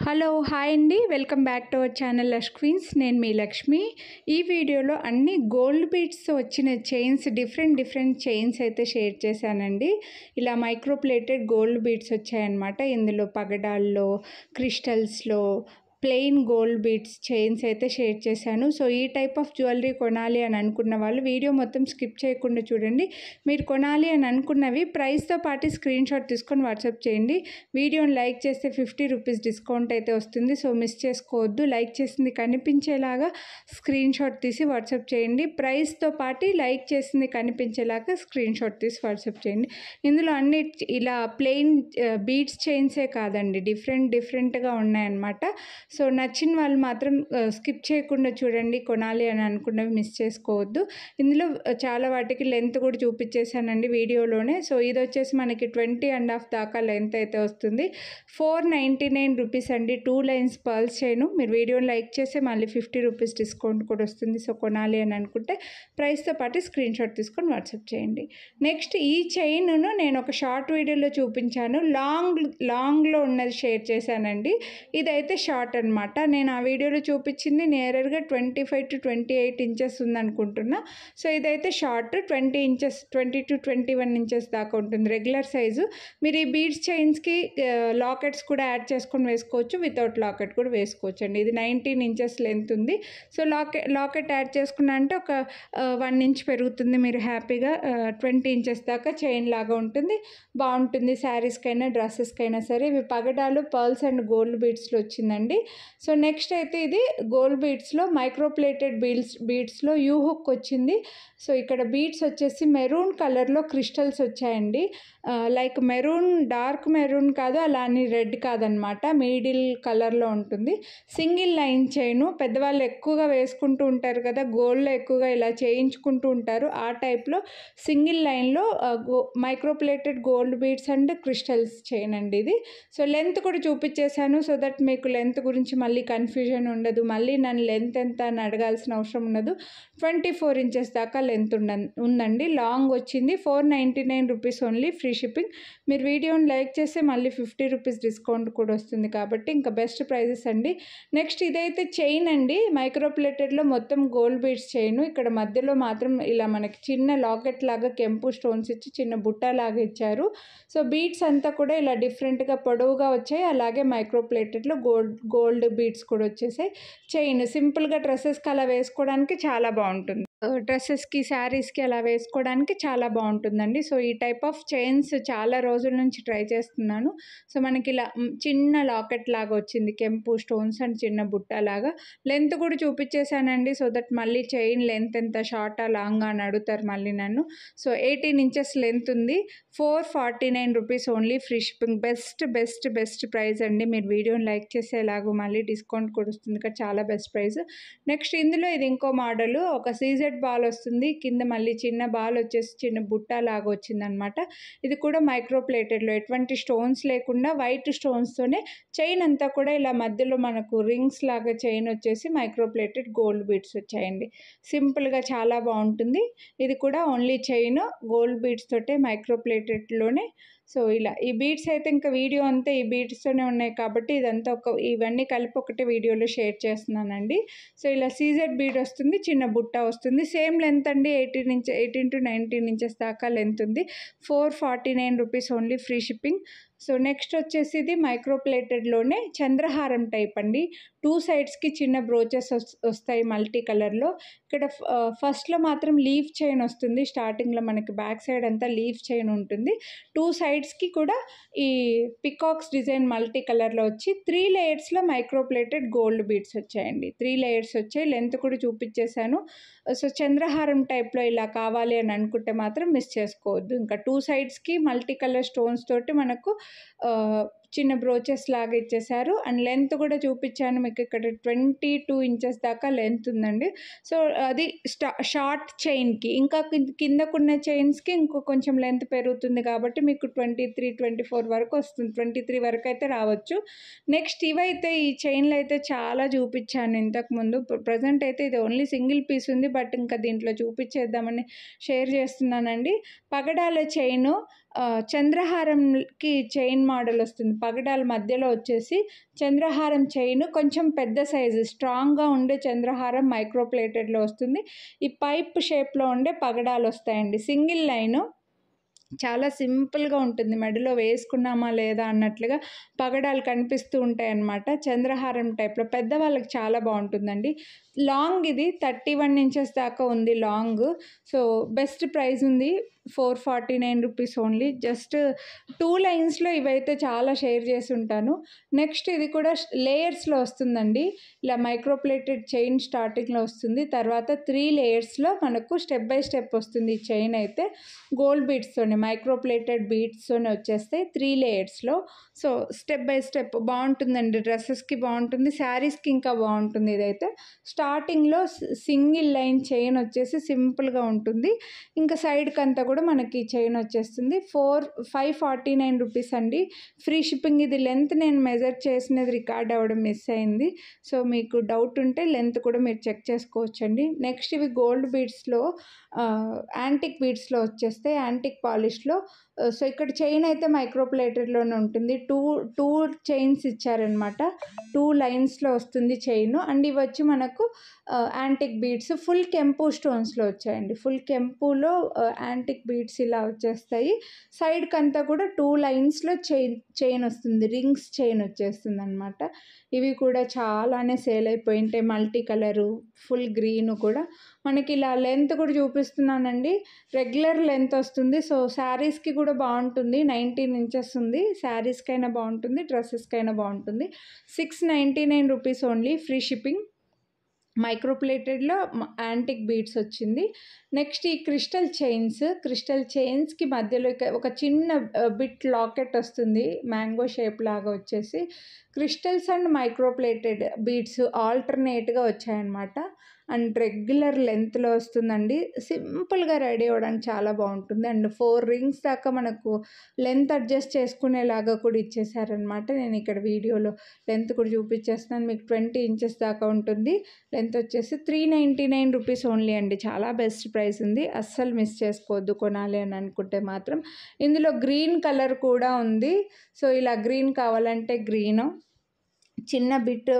Hello hi అండి, welcome back to our channel lush queens. నేను మీ లక్ష్మి. ఈ వీడియోలో అన్ని గోల్డ్ బీడ్స్తో వచ్చిన చైన్స్, డిఫరెంట్ చైన్స్ అయితే షేర్ చేశానండి. ఇలా మైక్రో ప్లేటెడ్ గోల్డ్ బీడ్స్ వచ్చాయన్నమాట. ఇందులో పగడాల్లో, క్రిస్టల్స్లో, ప్లెయిన్ గోల్డ్ బీడ్స్ చైన్స్ అయితే షేర్ చేశాను. సో ఈ టైప్ ఆఫ్ జ్యువెలరీ కొనాలి అని అనుకున్న వాళ్ళు వీడియో మొత్తం స్కిప్ చేయకుండా చూడండి. మీరు కొనాలి అని అనుకున్నవి ప్రైస్తో పాటు స్క్రీన్ షాట్ తీసుకొని వాట్సాప్ చేయండి. వీడియోని లైక్ చేస్తే 50 రూపీస్ డిస్కౌంట్ అయితే వస్తుంది. సో మిస్ చేసుకోవద్దు. లైక్ చేసింది కనిపించేలాగా స్క్రీన్ షాట్ తీసి వాట్సాప్ చేయండి. ప్రైస్తో పాటు లైక్ చేసింది కనిపించేలాగా స్క్రీన్ షాట్ తీసి వాట్సాప్ చేయండి. ఇందులో అన్ని ఇలా ప్లెయిన్ బీడ్స్ చైన్సే కాదండి, డిఫరెంట్గా ఉన్నాయన్నమాట. సో నచ్చిన వాళ్ళు మాత్రం స్కిప్ చేయకుండా చూడండి. కొనాలి అని అనుకున్నవి మిస్ చేసుకోవద్దు. ఇందులో చాలా వాటికి లెంత్ కూడా చూపించేశానండి వీడియోలోనే. సో ఇది వచ్చేసి మనకి 20.5 దాకా లెంత్ అయితే వస్తుంది. 499 రూపీస్ అండి. 2 లైన్స్ పర్ల్స్ చైను. మీరు వీడియోని లైక్ చేస్తే మళ్ళీ 50 రూపీస్ డిస్కౌంట్ కూడా వస్తుంది. సో కొనాలి అని అనుకుంటే ప్రైస్తో పాటు స్క్రీన్ షాట్ తీసుకొని వాట్సాప్ చేయండి. నెక్స్ట్ ఈ చైన్ను నేను ఒక షార్ట్ వీడియోలో చూపించాను. లాంగ్లో ఉన్నది షేర్ చేశానండి. ఇదైతే షార్ట్ అనమాట. నేను ఆ వీడియోలో చూపించింది నియర్గా 25 to 28 ఇంచెస్ ఉందనుకుంటున్నా. సో ఇదైతే షార్ట్ 20 ఇంచెస్, 20 to 21 ఇంచెస్ దాకా ఉంటుంది రెగ్యులర్ సైజు. మీరు ఈ బీడ్స్ చైన్స్కి లాకెట్స్ కూడా యాడ్ చేసుకొని వేసుకోవచ్చు, వితౌట్ లాకెట్ కూడా వేసుకోవచ్చు అండి. ఇది 19 ఇంచెస్ లెంత్ ఉంది. సో లాకెట్ యాడ్ చేసుకున్నా అంటే ఒక 1 ఇంచ్ పెరుగుతుంది. మీరు హ్యాపీగా 20 ఇంచెస్ దాకా చైన్ లాగా ఉంటుంది. బాగుంటుంది శారీస్కైనా డ్రెస్సెస్కైనా సరే. ఇవి పగడాలు, పర్ల్స్ అండ్ గోల్డ్ బీడ్స్లో వచ్చిందండి. సో నెక్స్ట్ అయితే ఇది గోల్డ్ బీడ్స్లో మైక్రో ప్లేటెడ్ బీడ్స్లో యూ హుక్ వచ్చింది. సో ఇక్కడ బీడ్స్ వచ్చేసి మెరూన్ కలర్లో క్రిస్టల్స్ వచ్చాయండి. లైక్ మెరూన్, డార్క్ మెరూన్ కాదు, అలా అని రెడ్ కాదనమాట, మిడిల్ కలర్లో ఉంటుంది. Single line chain. పెద్దవాళ్ళు ఎక్కువగా వేసుకుంటూ ఉంటారు కదా, గోల్డ్లో ఎక్కువగా ఇలా చేయించుకుంటూ ఉంటారు. ఆ టైప్లో సింగిల్ లైన్లో micro plated gold beads and crystals chain అండి ఇది. సో లెంత్ కూడా చూపించేశాను, సో దట్ మీకు లెంత్ గురించి మళ్ళీ కన్ఫ్యూజన్ ఉండదు. మళ్ళీ నన్ను లెంత్ ఎంత అని అడగాల్సిన అవసరం ఉండదు. 24 ఇంచెస్ దాకా లెంత్ ఉందండి. లాంగ్ వచ్చింది. 499 రూపీస్ ఓన్లీ, ఫ్రీ షిప్పింగ్. మీరు వీడియోని లైక్ చేస్తే మళ్ళీ 50 రూపీస్ డిస్కౌంట్ కూడా వస్తుంది కాబట్టి ఇంకా బెస్ట్ ప్రైజెస్ అండి. నెక్స్ట్ ఇదైతే చైన్ అండి, మైక్రో ప్లేటెడ్లో మొత్తం గోల్డ్ బీడ్స్ చైన్. ఇక్కడ మధ్యలో మాత్రం ఇలా మనకి చిన్న లాకెట్ లాగా కెంపు స్టోన్స్ ఇచ్చి చిన్న బుట్ట లాగా ఇచ్చారు. సో బీడ్స్ అంతా కూడా ఇలా డిఫరెంట్గా పొడవుగా వచ్చాయి. అలాగే మైక్రో ప్లేటెడ్లో గోల్డ్ బీడ్స్ కూడా వచ్చేసాయి. చైన్ సింపుల్గా డ్రెస్సెస్కి అలా వేసుకోవడానికి చాలా బాగుంటుంది. డ్రెస్సెస్కి, శారీస్కి అలా వేసుకోవడానికి చాలా బాగుంటుందండి. సో ఈ టైప్ ఆఫ్ చైన్స్ చాలా రోజుల నుంచి ట్రై చేస్తున్నాను. సో మనకి ఇలా చిన్న లాకెట్ లాగా వచ్చింది, కెంపు స్టోన్స్ అండ్ చిన్న బుట్ట లాగా. లెంత్ కూడా చూపించేశానండి, సో దట్ మళ్ళీ చైన్ లెంత్ ఎంత, షార్టా లాంగా అని అడుగుతారు మళ్ళీ నన్ను. సో 18 ఇంచెస్ లెంత్ ఉంది. 449 rupees only, free shipping. Best price అండి. మీరు వీడియోని లైక్ చేసేలాగో మళ్ళీ డిస్కౌంట్ కూడా వస్తుంది కదా, చాలా బెస్ట్ ప్రైస్. నెక్స్ట్ ఇందులో ఇది ఇంకో మోడల్, ఒక సీజెడ్ బాల్ వస్తుంది. కింద మళ్ళీ చిన్న బాల్ వచ్చేసి చిన్న బుట్ట లాగా వచ్చిందనమాట. ఇది కూడా మైక్రో ప్లేటెడ్లో ఎటువంటి స్టోన్స్ లేకుండా వైట్ స్టోన్స్తోనే చైన్ అంతా కూడా ఇలా మధ్యలో మనకు రింగ్స్ లాగా చైన్ వచ్చేసి మైక్రో ప్లేటెడ్ గోల్డ్ బీడ్స్ వచ్చాయండి. సింపుల్గా చాలా బాగుంటుంది. ఇది కూడా ఓన్లీ చైన్ గోల్డ్ బీడ్స్ తోటే, మైక్రో ప్లేటెడ్లోనే. సో ఇలా ఈ బీడ్స్ అయితే ఇంకా వీడియో అంతా ఈ బీడ్స్తోనే ఉన్నాయి కాబట్టి ఇదంతా ఇవన్నీ కలిపి ఒకటే వీడియోలో షేర్ చేస్తున్నానండి. సో ఇలా సీజెడ్ బీడ్ వస్తుంది, చిన్న బుట్ట వస్తుంది. సేమ్ లెంత్ అండి, 18 to 19 ఇంచెస్ దాకా లెంత్ ఉంది. 449 rupees only, free shipping. So next వచ్చేసి ఇది మైక్రో ప్లేటెడ్లోనే చంద్రహారం టైప్ అండి. 2 సైడ్స్కి చిన్న బ్రోచెస్ వస్తాయి మల్టీ కలర్లో. ఇక్కడ ఫస్ట్లో మాత్రం లీఫ్ చైన్ వస్తుంది. స్టార్టింగ్లో మనకి బ్యాక్ సైడ్ అంతా లీఫ్ చైన్ ఉంటుంది. 2 సైడ్స్కి కూడా ఈ పికాక్స్ డిజైన్ మల్టీ కలర్లో వచ్చి 3 లేయర్స్లో మైక్రో ప్లేటెడ్ గోల్డ్ బీడ్స్ వచ్చాయండి. 3 లేయర్స్ వచ్చాయి. లెంత్ కూడా చూపించేశాను. సో చంద్రహారం టైప్లో ఇలా కావాలి అని అనుకుంటే మాత్రం మిస్ చేసుకోవద్దు. ఇంకా 2 సైడ్స్కి మల్టీ కలర్ స్టోన్స్ తోటి మనకు చిన్న బ్రోచెస్ లాగా ఇచ్చేసారు. అండ్ లెంత్ కూడా చూపించాను మీకు. ఇక్కడ 22 ఇంచెస్ దాకా లెంత్ ఉందండి. సో అది షార్ట్ చైన్కి, ఇంకా కిందకున్న చైన్స్కి ఇంకో కొంచెం లెంత్ పెరుగుతుంది కాబట్టి మీకు 23, 24 వరకు వస్తుంది. 23 వరకు అయితే రావచ్చు. నెక్స్ట్ ఇవైతే ఈ చైన్లు అయితే చాలా చూపించాను ఇంతకుముందు. ప్రజెంట్ అయితే ఇది ఓన్లీ సింగిల్ పీస్ ఉంది, బట్ ఇంకా దీంట్లో చూపించేద్దామని షేర్ చేస్తున్నానండి. పగడాల చైను చంద్రహారంకి చైన్ మోడల్ వస్తుంది. పగడాల మధ్యలో వచ్చేసి చంద్రహారం చైన్ కొంచెం పెద్ద సైజు స్ట్రాంగ్గా ఉండే చంద్రహారం మైక్రో ప్లేటెడ్లో వస్తుంది. ఈ పైప్ షేప్లో ఉండే పగడాలు వస్తాయండి. సింగిల్ లైను చాలా సింపుల్గా ఉంటుంది. మెడలో వేసుకున్నామా లేదా అన్నట్లుగా పగడాలు కనిపిస్తూ ఉంటాయన్నమాట. చంద్రహారం టైప్లో పెద్దవాళ్ళకి చాలా బాగుంటుందండి. లాంగ్ ఇది 31 ఇంచెస్ దాకా ఉంది లాంగ్. సో బెస్ట్ ప్రైస్ ఉంది. 449 రూపీస్ ఓన్లీ. జస్ట్ 2 లైన్స్లో ఇవైతే చాలా షేర్ చేసి ఉంటాను. నెక్స్ట్ ఇది కూడా లేయర్స్లో వస్తుందండి. ఇలా మైక్రోప్లేటెడ్ చైన్ స్టార్టింగ్లో వస్తుంది. తర్వాత 3 లేయర్స్లో మనకు స్టెప్ బై స్టెప్ వస్తుంది. ఈ చైన్ అయితే గోల్డ్ బీడ్స్తోనే మైక్రోప్లేటెడ్ బీడ్స్తోనే వచ్చేస్తాయి 3 లేయర్స్లో. సో స్టెప్ బై స్టెప్ బాగుంటుందండి. డ్రెస్సెస్కి బాగుంటుంది, శారీస్కి ఇంకా బాగుంటుంది. ఇదైతే స్టార్టింగ్లో సింగిల్ లైన్ చైన్ వచ్చేసి సింపుల్గా ఉంటుంది. ఇంకా సైడ్కి అంతా కూడా మనకి చైన్ వచ్చేస్తుంది. 549 రూపీస్ అండి. Free shipping. ఇది లెంత్ నేను మెజర్ చేసినది రికార్డ్ అవ్వడం మిస్ అయింది. సో మీకు డౌట్ ఉంటే లెంత్ కూడా మీరు చెక్ చేసుకోవచ్చండి. నెక్స్ట్ ఇవి గోల్డ్ బీడ్స్లో యాంటిక్ బీడ్స్లో వచ్చేస్తాయి, యాంటిక్ పాలిష్లో. సో ఇక్కడ చైన్ అయితే మైక్రోప్లేటెడ్లోనే ఉంటుంది. టూ చైన్స్ ఇచ్చారనమాట. 2 లైన్స్లో వస్తుంది చైన్. అండ్ ఇవి వచ్చి మనకు యాంటిక్ బీడ్స్ ఫుల్ కెంపు స్టోన్స్లో వచ్చాయండి. ఫుల్ కెంపులో యాంటిక్ బీడ్స్ ఇలా వచ్చేస్తాయి. సైడ్కి అంతా కూడా 2 లైన్స్లో చైన్ వస్తుంది. రింగ్స్ చైన్ వచ్చేస్తుంది అనమాట. ఇవి కూడా చాలానే సేల్ అయిపోయింటాయి. మల్టీ కలరు, ఫుల్ గ్రీన్ కూడా మనకి ఇలా లెంత్ కూడా చూపిస్తున్నానండి. రెగ్యులర్ లెంత్ వస్తుంది. సో శారీస్కి కూడా బాగుంటుంది. 19 ఇంచెస్ ఉంది. శారీస్కైనా బాగుంటుంది, డ్రెస్సెస్కైనా బాగుంటుంది. 699 రూపీస్ ఓన్లీ. Free shipping. మైక్రోప్లేటెడ్లో యాంటిక్ బీడ్స్ వచ్చింది. నెక్స్ట్ ఈ క్రిస్టల్ చైన్స్కి మధ్యలో ఒక చిన్న బిట్ లాకెట్ వస్తుంది, మ్యాంగో షేప్ లాగా వచ్చేసి. క్రిస్టల్స్ అండ్ మైక్రోప్లేటెడ్ బీడ్స్ ఆల్టర్నేట్గా వచ్చాయన్నమాట. అండ్ రెగ్యులర్ లెంత్లో వస్తుందండి. సింపుల్గా రెడీ అవ్వడానికి చాలా బాగుంటుంది. అండ్ 4 రింగ్స్ దాకా మనకు లెంత్ అడ్జస్ట్ చేసుకునేలాగా కూడా ఇచ్చేసారనమాట. నేను ఇక్కడ వీడియోలో లెంత్ కూడా చూపించేస్తున్నాను మీకు. 20 ఇంచెస్ దాకా ఉంటుంది. లెంత్ వచ్చేసి 399 రూపీస్ ఓన్లీ అండి. చాలా బెస్ట్ ప్రైస్ ఉంది. అస్సలు మిస్ చేసుకోవద్దు కొనాలి అని అనుకుంటే మాత్రం. ఇందులో గ్రీన్ కలర్ కూడా ఉంది. సో ఇలా గ్రీన్ కావాలంటే గ్రీను, చిన్న బిట్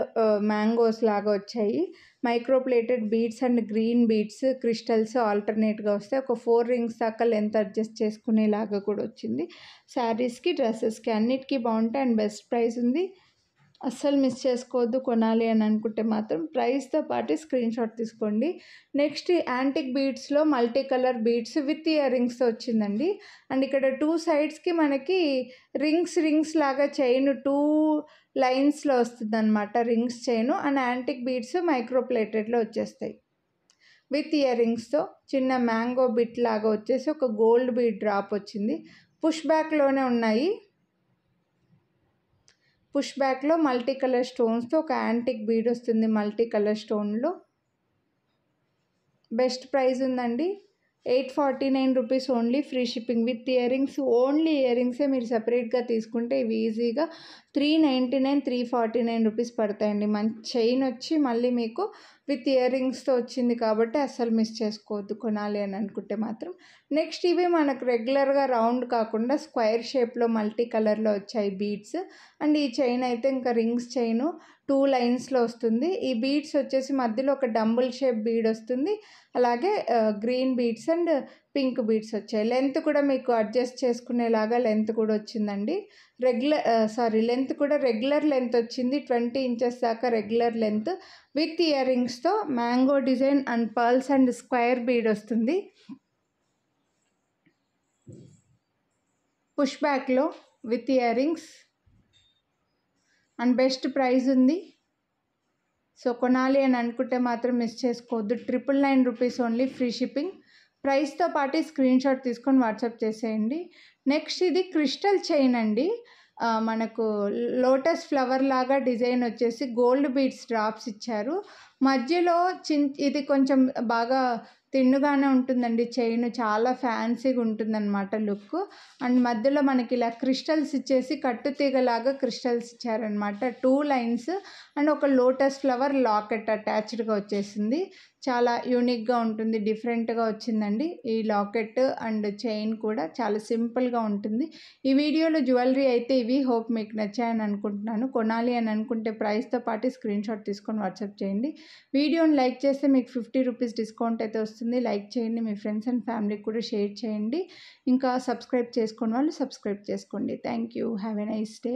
మ్యాంగోస్ లాగా వచ్చాయి. Microplated beads and green beads crystals ఆల్టర్నేట్గా వస్తాయి. ఒక 4 రింగ్స్ దాకా లెంత్ అడ్జస్ట్ చేసుకునేలాగా కూడా వచ్చింది. శారీస్కి, డ్రెస్సెస్కి అన్నిటికీ బాగుంటాయి. అండ్ బెస్ట్ ప్రైస్ ఉంది. అస్సలు మిస్ చేసుకోవద్దు కొనాలి అని అనుకుంటే మాత్రం. ప్రైస్తో పాటు స్క్రీన్ షాట్ తీసుకోండి. నెక్స్ట్ యాంటిక్ బీడ్స్లో multi colour beads with ear రింగ్స్తో వచ్చిందండి. అండ్ ఇక్కడ 2 సైడ్స్కి మనకి రింగ్స్ లాగా చైన్ 2 లైన్స్లో వస్తుంది అనమాట. Rings chain and antique beads మైక్రోప్లేటెడ్లో వచ్చేస్తాయి విత్ ఇయర్ రింగ్స్తో. చిన్న మ్యాంగో బిట్ లాగా వచ్చేసి ఒక గోల్డ్ బీడ్ డ్రాప్ వచ్చింది. పుష్ బ్యాక్లోనే ఉన్నాయి. పుష్ బ్యాక్లో మల్టీ కలర్ స్టోన్స్తో ఒక యాంటిక్ బీడ్ వస్తుంది మల్టీ కలర్ స్టోన్లో. బెస్ట్ ప్రైస్ ఉందండి. 849 rupees only. Free shipping with earrings. Only ear రింగ్సే మీరు సపరేట్గా తీసుకుంటే ఇవి ఈజీగా 399, 349 రూపీస్ పడతాయండి. మంచి చైన్ వచ్చి మళ్ళీ మీకు విత్ ఇయర్ రింగ్స్తో వచ్చింది కాబట్టి అస్సలు మిస్ చేసుకోవద్దు కొనాలి అని అనుకుంటే మాత్రం. నెక్స్ట్ ఇవి మనకు రెగ్యులర్గా రౌండ్ కాకుండా స్క్వేర్ షేప్లో మల్టీ కలర్లో వచ్చాయి బీడ్స్. అండ్ ఈ చైన్ అయితే ఇంకా రింగ్స్ చైన్ 2 లైన్స్లో వస్తుంది. ఈ బీడ్స్ వచ్చేసి మధ్యలో ఒక డంబుల్ షేప్ బీడ్ వస్తుంది. అలాగే green beads and pink beads వచ్చాయి. లెంత్ కూడా మీకు అడ్జస్ట్ చేసుకునేలాగా లెంత్ కూడా వచ్చిందండి. లెంత్ కూడా రెగ్యులర్ లెంత్ వచ్చింది. 20 ఇంచెస్ దాకా రెగ్యులర్ లెంత్ విత్ ఇయర్ రింగ్స్తో mango design and pearls and square bead వస్తుంది. పుష్ బ్యాక్లో with earrings and best price ఉంది. సో కొనాలి అని అనుకుంటే మాత్రం మిస్ చేసుకోవద్దు. 999 రూపీస్ ఓన్లీ. Free shipping. ప్రైస్తో పాటు స్క్రీన్ షాట్ తీసుకొని వాట్సాప్ చేసేయండి. నెక్స్ట్ ఇది క్రిస్టల్ చైన్ అండి. మనకు లోటస్ ఫ్లవర్ లాగా డిజైన్ వచ్చేసి గోల్డ్ బీడ్స్ డ్రాప్స్ ఇచ్చారు. మధ్యలో ఇది కొంచెం బాగా తిన్నుగానే ఉంటుందండి చైన్. చాలా ఫ్యాన్సీగా ఉంటుందన్నమాట లుక్. అండ్ మధ్యలో మనకి ఇలా క్రిస్టల్స్ ఇచ్చేసి కట్టుతీగలాగా క్రిస్టల్స్ ఇచ్చారనమాట. 2 లైన్స్ అండ్ ఒక లోటస్ ఫ్లవర్ లాకెట్ అటాచ్డ్గా వచ్చేసింది. చాలా యూనిక్గా ఉంటుంది, డిఫరెంట్గా వచ్చిందండి ఈ లాకెట్ అండ్ చైన్ కూడా. చాలా సింపుల్గా ఉంటుంది. ఈ వీడియోలో జ్యువెలరీ అయితే ఇవి. హోప్ మీకు నచ్చాయని అనుకుంటున్నాను. కొనాలి అని అనుకుంటే ప్రైస్తో పాటు స్క్రీన్ షాట్ తీసుకొని వాట్సాప్ చేయండి. వీడియోని లైక్ చేస్తే మీకు 50 రూపీస్ డిస్కౌంట్ అయితే వస్తుంది. లైక్ చేయండి, మీ ఫ్రెండ్స్ అండ్ ఫ్యామిలీకి కూడా షేర్ చేయండి. ఇంకా సబ్స్క్రైబ్ చేసుకోని వాళ్ళు సబ్స్క్రైబ్ చేసుకోండి. Thank you. Have a nice day.